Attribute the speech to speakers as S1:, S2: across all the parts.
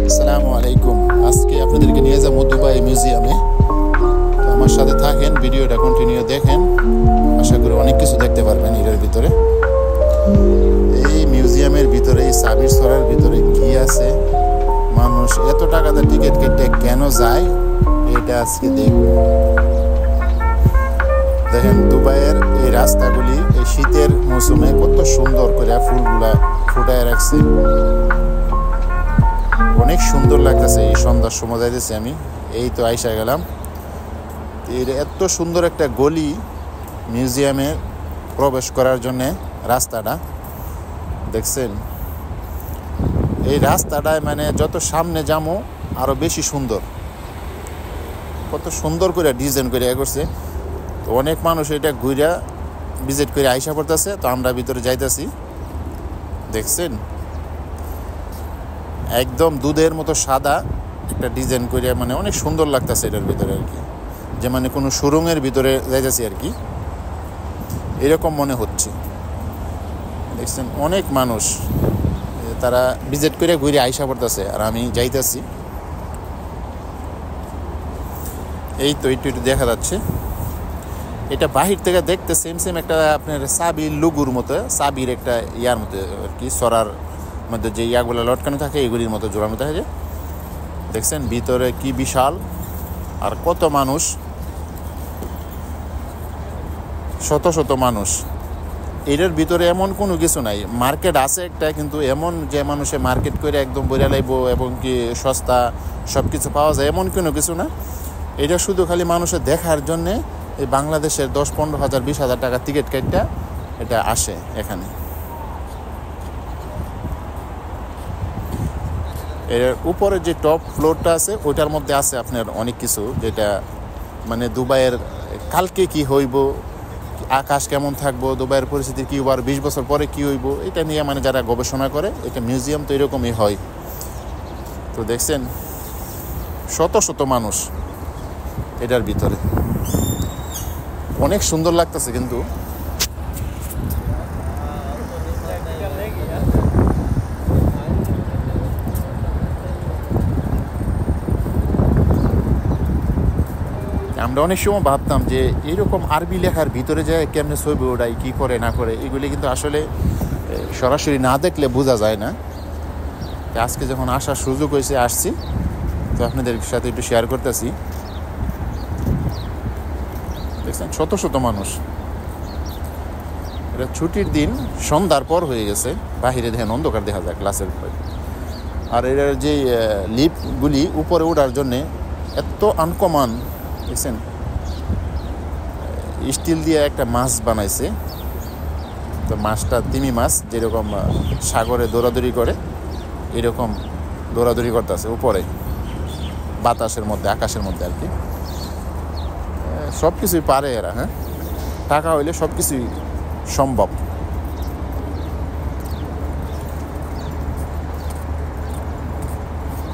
S1: আসসালামু আলাইকুম। আজকে আপনাদেরকে নিয়ে যাবো দুবাই মিউজিয়ামে। তো আমার সাথে থাকেন, ভিডিওটা কন্টিনিউ দেখেন, আশা করি অনেক কিছু দেখতে পারবেন এর ভিতরে। এই মিউজিয়ামের ভিতরে, এই সাবির সরার ভিতরে কি আছে, মানুষ এত টাকা দিয়ে টিকিট কেটে কেন যায়, এটা আজকে দেখব। দেখেন দুবাইয়ের এই রাস্তাগুলি এই শীতের মৌসুমে কত সুন্দর করে ফুলগুলা ফুটায় রাখছে, অনেক সুন্দর লাগতেছে। এই সন্ধ্যার সময় যাইতেছি আমি, এই তো আইসা গেলাম। এর এত সুন্দর একটা গলি মিউজিয়ামে প্রবেশ করার জন্য, রাস্তাটা দেখছেন। এই রাস্তাটায় মানে যত সামনে যাবো আরো বেশি সুন্দর, কত সুন্দর করে ডিজাইন করে করছে। তো অনেক মানুষ এটা ঘুরে ভিজিট করে আইসা পড়তেছে। তো আমরা ভিতরে যাইতেছি, দেখছেন একদম দুধের মতো সাদা একটা ডিজাইন করে, মানে অনেক সুন্দর লাগতেছে এটার ভিতরে আর কি, যে মানে কোনো সুরঙ্গের ভিতরে যাইতেছি আর কি, এরকম মনে হচ্ছে। দেখছেন অনেক মানুষ তারা ভিজিট করে ঘুরে আইসা পড়তেছে, আর আমি যাইতেছি। এই তো একটু একটু দেখা যাচ্ছে। এটা বাহির থেকে দেখতে সেম সেম একটা আপনার সাবির লুগুর মতো, সাবির একটা ইয়ার মতো আর কি, সরার মধ্যে যে ইয়াগুলো লটকানো থাকে এগুলির মতো জোড়ানো থাকে। দেখছেন ভিতরে কি বিশাল, আর কত মানুষ, শত শত মানুষ। এটার ভিতরে এমন কোনো কিছু নাই, মার্কেট আছে একটা, কিন্তু এমন যে মানুষে মার্কেট করে একদম বইরা লাইব এবং কি সস্তা সব কিছু পাওয়া যায় এমন কোনো কিছু না। এটা শুধু খালি মানুষের দেখার জন্যে এই বাংলাদেশের 10-15,000 20,000 টাকা টিকিট কেটটা এটা আসে এখানে। এর উপরে যে টপ ফ্লোরটা আছে ওইটার মধ্যে আছে আপনার অনেক কিছু, যেটা মানে দুবাইয়ের কালকে কি হইব, আকাশ কেমন থাকবো, দুবাইয়ের পরিস্থিতি কী হইব, আর 20 বছর পরে কী হইব, এটা নিয়ে মানে যারা গবেষণা করে, এটা মিউজিয়াম তো এরকমই হয়। তো দেখছেন শত শত মানুষ এটার ভিতরে, অনেক সুন্দর লাগতেছে। কিন্তু আমরা অনেক সময় ভাবতাম যে এইরকম আরবি লেখার ভিতরে যায় কেমনে ছবি ওড়াই, কী করে না করে, এগুলি কিন্তু আসলে সরাসরি না দেখলে বোঝা যায় না। আজকে যখন আসার সুযোগ হয়েছে আসছি, তো আপনাদের সাথে একটু শেয়ার করতেছি। দেখছেন শত শত মানুষ। এটা ছুটির দিন, সন্ধ্যার পর হয়ে গেছে, বাহিরে দেখেন অন্ধকার দেখা যায় ক্লাসের পরে। আর এটার যে লিফটগুলি উপরে ওঠার জন্যে এত আনকমন, দেখছেন স্টিল দিয়ে একটা মাছ বানাইছে। তো মাছটা তিমি মাছ, যেরকম সাগরে দৌড়াদৌড়ি করে এরকম দৌড়াদৌড়ি করতেছে উপরে বাতাসের মধ্যে, আকাশের মধ্যে আর কি। সব কিছুই পারে এরা, হ্যাঁ, টাকা হইলে সব কিছুই সম্ভব।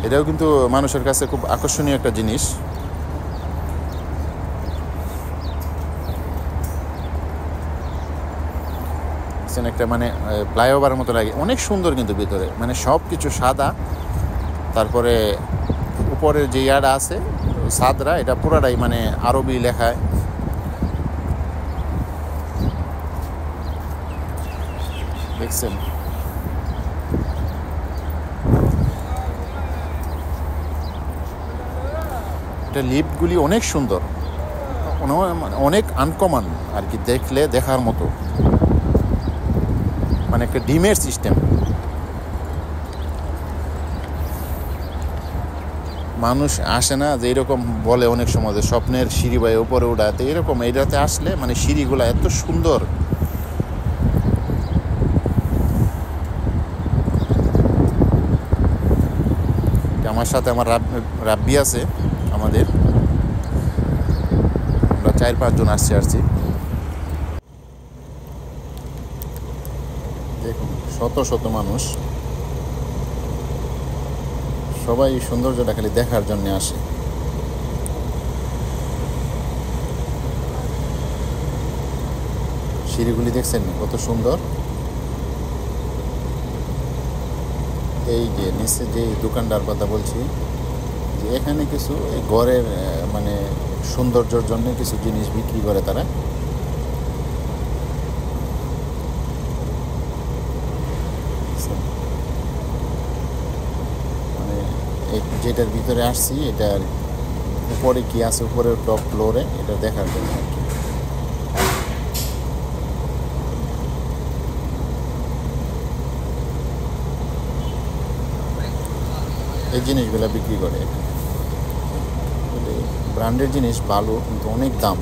S1: এটাও কিন্তু মানুষের কাছে খুব আকর্ষণীয় একটা জিনিস। একটা মানে ফ্লাইওভারের মতো লাগে, অনেক সুন্দর কিন্তু ভিতরে, মানে সব কিছু সাদা। তারপরে উপরের যে ইয়াটা আছে সাদরা, এটা পুরাটাই মানে আরবি লেখায়। দেখছেন এটা লিফটগুলি অনেক সুন্দর, অনেক আনকমন আর কি, দেখলে দেখার মতো, মানে একটা ডিমের সিস্টেম। মানুষ আসে না যে এরকম বলে অনেক সময় যে স্বপ্নের সিঁড়ি বাই উপরে উঠাতে, এরকম এইটাতে আসলে মানে সিঁড়িগুলা এত সুন্দর। আমার সাথে আমার রাব্বি আছে, আমাদের আমরা 4-5 জন আসছি। দেখুন শত শত মানুষ, সবাই সৌন্দর্যটা খালি দেখার জন্য আসে। সিঁড়িগুলি দেখছেন কত সুন্দর। এই যে নিচে যে দোকানটার কথা বলছি, যে এখানে কিছু এই ঘরের মানে সৌন্দর্যের জন্য কিছু জিনিস বিক্রি করে তারা। মানে এই যেটার ভিতরে আসছি এটার উপরে কি আছে, উপরের টপ ফ্লোরে, এটা দেখার জন্য আর কি। এই জিনিসগুলো বিক্রি করে এখানে। ব্র্যান্ডের জিনিস ভালো, কিন্তু অনেক দাম।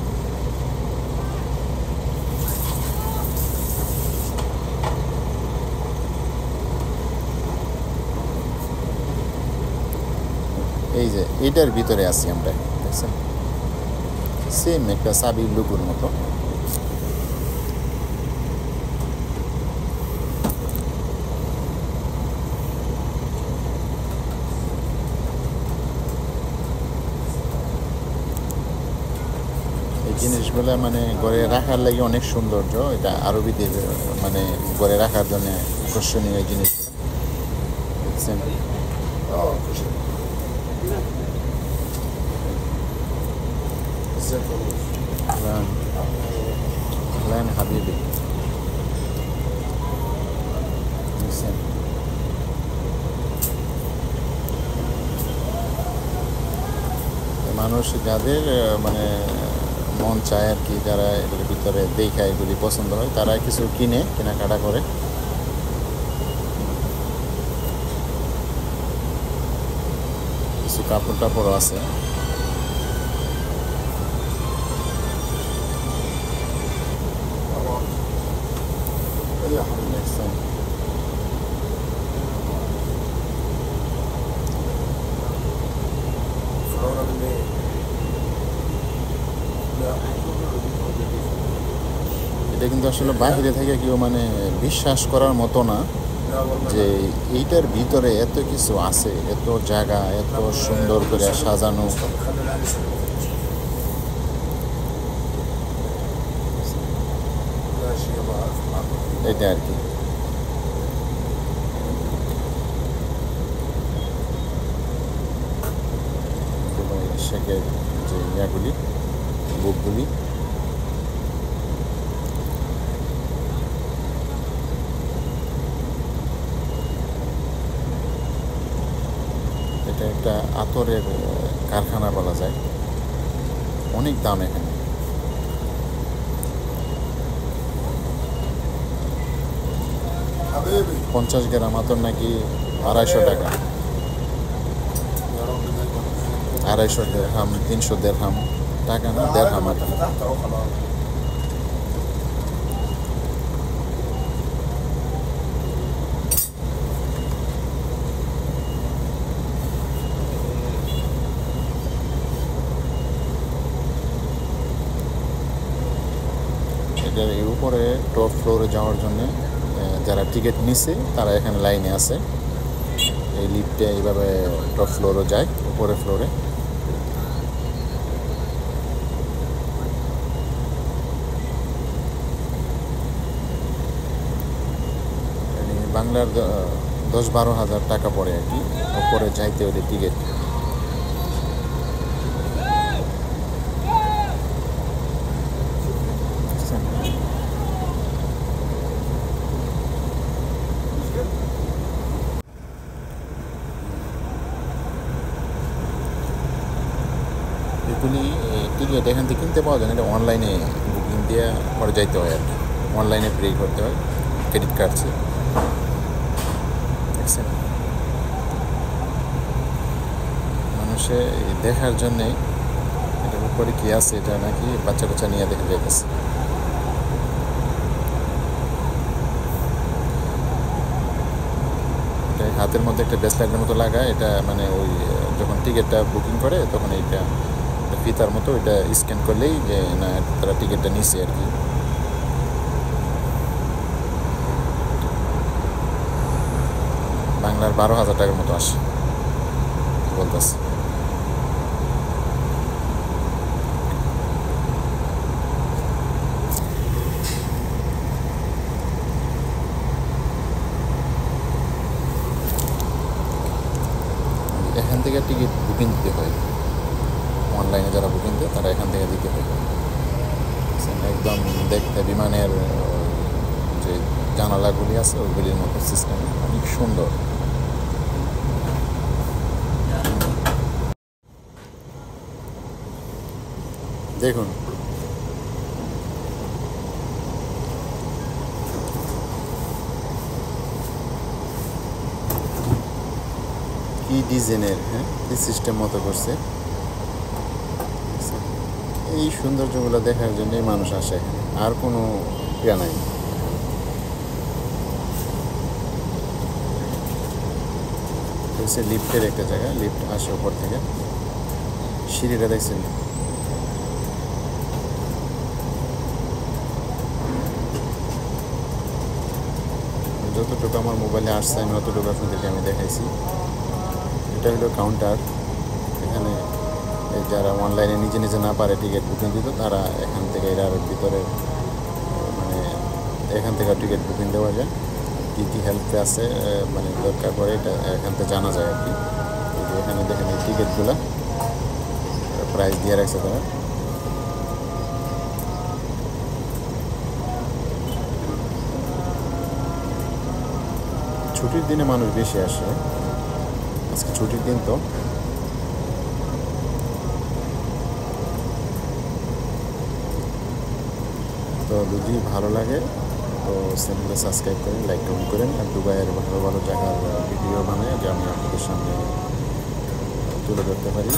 S1: এই যে এটার ভিতরে আছি আমরা, দেখছেন, সেম একটা চাবির লুকুর মতো। এই জিনিসগুলো মানে ঘরে রাখার লাগে অনেক সৌন্দর্য, এটা আরবিদের মানে ঘরে রাখার জন্য আকর্ষণীয় এই জিনিসগুলো, দেখছেন। প্ল্যান হাবিবি, দেখছেন। মানুষ যাদের মানে মন চায় আর কি, যারা এগুলির ভিতরে দেখা এগুলি পছন্দ হয়, তারা কিছু কিনে কেনাকাটা করে। কিছু কাপড় টাপড়ও আছে। দেখছেন, এটা কিন্তু আসলে বাহিরে থেকে কেউ মানে বিশ্বাস করার মতো না যে এইটার ভিতরে এত কিছু আছে, এত জায়গা, এত সুন্দর করে সাজানো। এটা আর কি। শেখের যে ইয়াগুলি, বুকগুলি, এটা একটা আতরের কারখানা বলা যায়। অনেক দাম এখানে। 50 গ্রাম আতর নাকি 250 টাকা, 250 দেড়হাম, 300 দেড়হাম, টাকা না দেড়হাম আর কি। এটার এই উপরে টপ ফ্লোরে যাওয়ার জন্য যারা টিকিট নিছে তারা এখানে লাইনে আছে। এই লিফটে এইভাবে টপ ফ্লোরও যায়, উপরে ফ্লোরে। বাংলার 10-12 হাজার টাকা পড়ে আর কি, উপরে যাইতে হলে টিকিট। এগুলি টিকিট এখান থেকে কিনতে পাওয়া যায় না, এটা অনলাইনে বুকিং দিয়ে পরে যাইতে হয় আর কি, অনলাইনে পে করতে হয় ক্রেডিট কার্ড দিয়ে, দেখছেন। মানুষে দেখার জন্যে এটার উপরে কি আছে, এটা নাকি বাচ্চা কাচ্চা নিয়ে দেখে যাইতেছে। এটা হাতের মধ্যে একটা ব্রেসলেটের মতো লাগায়, এটা মানে ওই যখন টিকিটটা বুকিং করে তখন এইটা ফিতার মতো, এটা স্ক্যান করলেই যে না তারা টিকিটটা নিচ্ছে আর কি। বাংলার 12,000 টাকার মতো আসে বলতেছে। থেকে টিকিট বুকিং দিতে হয়, অনলাইনে যারা বুকিং দেয় তারা এখান থেকে দিতে হয়। একদম দেখতে বিমানের যে জানালাগুলি আছে ওইগুলির মতো সিস্টেম, অনেক সুন্দর। দেখুন কি ডিজাইনের, হ্যাঁ কি সিস্টেম মতো করছে। এই সৌন্দর্যগুলো দেখার জন্যই মানুষ আসে এখানে, আর কোনো ইয়া নাই। হচ্ছে লিফটের একটা জায়গা, লিফট আসে উপর থেকে, সিঁড়িটা দেখছেন। যতটুকু আমার মোবাইলে আসছে আমি অতটুকু আপনাদেরকে আমি দেখাইছি। এটা হলো কাউন্টার, এখানে যারা অনলাইনে নিজে নিজে না পারে টিকিট বুকিং দিত তারা এখান থেকে এর ভিতরে মানে এখান থেকে টিকিট বুকিং দেওয়া যায়। কী কী হেল্পে আছে মানে দরকার পড়ে এটা এখান থেকে জানা যায় আর কি। এখানে দেখেন এই টিকিটগুলো প্রাইস দিয়ে রাখছে তারা। ছুটির দিনে মানুষ বেশি আসে, আজকে ছুটির দিন তো যদি ভালো লাগে তো চ্যানেলটা সাবস্ক্রাইব করেন, লাইক কমেন্ট করেন। আর দুবাইয়ের ভালো ভালো জায়গার ভিডিও বানায় যে আমি আপনাদের সামনে তুলে ধরতে পারি।